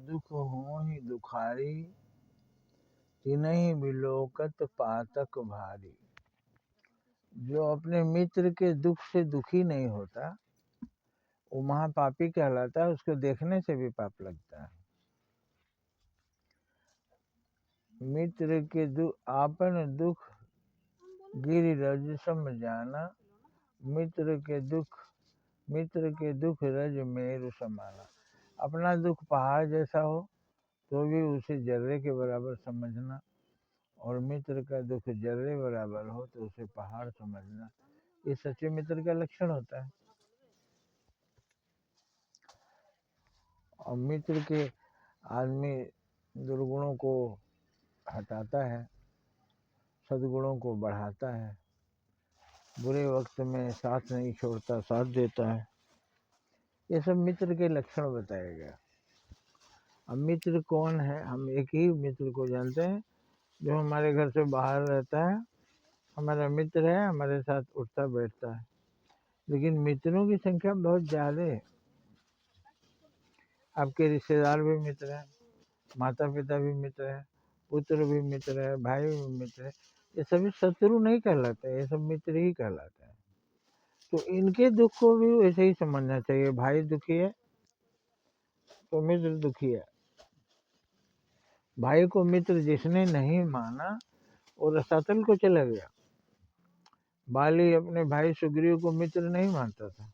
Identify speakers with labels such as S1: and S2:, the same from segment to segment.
S1: दुख होहि दुखारी, तिनहि बिलोकत पातक भारी। जो अपने मित्र के दुख से दुखी नहीं होता वो महापापी कहलाता है, उसको देखने से भी पाप लगता है। मित्र के आपन दुख गिरिरज सम जाना, मित्र के दुख रज मेरु समाना। अपना दुख पहाड़ जैसा हो तो भी उसे जर्रे के बराबर समझना, और मित्र का दुख जर्रे बराबर हो तो उसे पहाड़ समझना। ये सच्चे मित्र का लक्षण होता है। और मित्र के आदमी दुर्गुणों को हटाता है, सद्गुणों को बढ़ाता है, बुरे वक्त में साथ नहीं छोड़ता, साथ देता है। ये सब मित्र के लक्षण बताए गए। अब मित्र कौन है? हम एक ही मित्र को जानते हैं जो हमारे घर से बाहर रहता है, हमारा मित्र है, हमारे साथ उठता बैठता है। लेकिन मित्रों की संख्या बहुत ज़्यादा है। आपके रिश्तेदार भी मित्र हैं, माता पिता भी मित्र हैं, पुत्र भी मित्र है, भाई भी मित्र है। ये सभी शत्रु नहीं कहलाते, ये सब मित्र ही कहलाते हैं। तो इनके दुख को भी वैसे ही समझना चाहिए। भाई दुखी है तो मित्र दुखी है। भाई को मित्र जिसने नहीं माना वो रसातल को चला गया। बाली अपने भाई सुग्रीव को मित्र नहीं मानता था।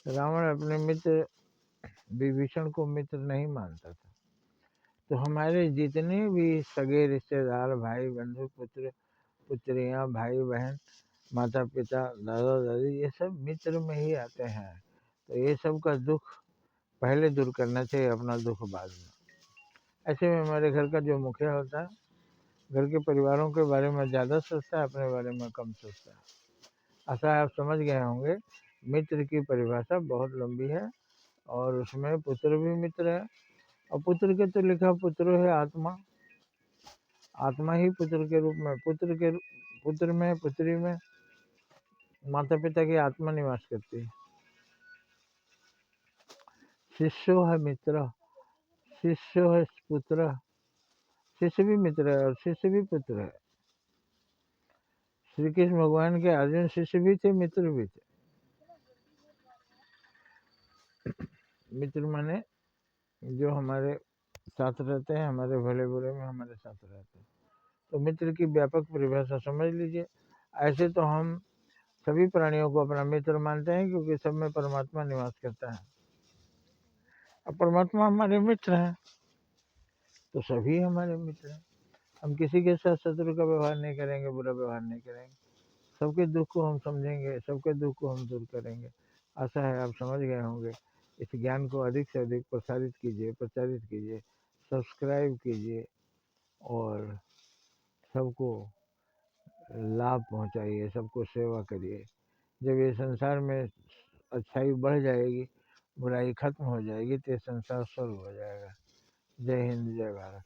S1: रावण अपने मित्र विभीषण को मित्र नहीं मानता था। तो हमारे जितने भी सगे रिश्तेदार, भाई बंधु, पुत्र पुत्रियां, भाई बहन, माता पिता, दादा दादी, ये सब मित्र में ही आते हैं। तो ये सब का दुख पहले दूर करना चाहिए, अपना दुख बाद में। ऐसे में हमारे घर का जो मुखिया होता है, घर के परिवारों के बारे में ज़्यादा सोचता है, अपने बारे में कम सोचता है। ऐसा आप समझ गए होंगे। मित्र की परिभाषा बहुत लंबी है और उसमें पुत्र भी मित्र है। और पुत्र के तो लिखा पुत्र है आत्मा, आत्मा ही पुत्र के रूप में, पुत्र में, पुत्री में माता पिता की आत्मा निवास करती है। शिष्यो है मित्र, शिष्यो है पुत्र, शिष्य भी मित्र है और शिष्य भी पुत्र है। श्री कृष्ण भगवान के अर्जुन शिष्य भी थे, मित्र भी थे। मित्र माने जो हमारे साथ रहते हैं, हमारे भले बुरे में हमारे साथ रहते हैं। तो मित्र की व्यापक परिभाषा समझ लीजिए। ऐसे तो हम सभी प्राणियों को अपना मित्र मानते हैं क्योंकि सब में परमात्मा निवास करता है और परमात्मा हमारे मित्र हैं, तो सभी हमारे मित्र हैं। हम किसी के साथ शत्रु का व्यवहार नहीं करेंगे, बुरा व्यवहार नहीं करेंगे। सबके दुख को हम समझेंगे, सबके दुख को हम दूर करेंगे। आशा है आप समझ गए होंगे। इस ज्ञान को अधिक से अधिक प्रसारित कीजिए, प्रचारित कीजिए, सब्सक्राइब कीजिए और सबको लाभ पहुंचाइए, सबको सेवा करिए। जब ये संसार में अच्छाई बढ़ जाएगी, बुराई खत्म हो जाएगी, तो ये संसार स्वर्ग हो जाएगा। जय हिंद, जय भारत।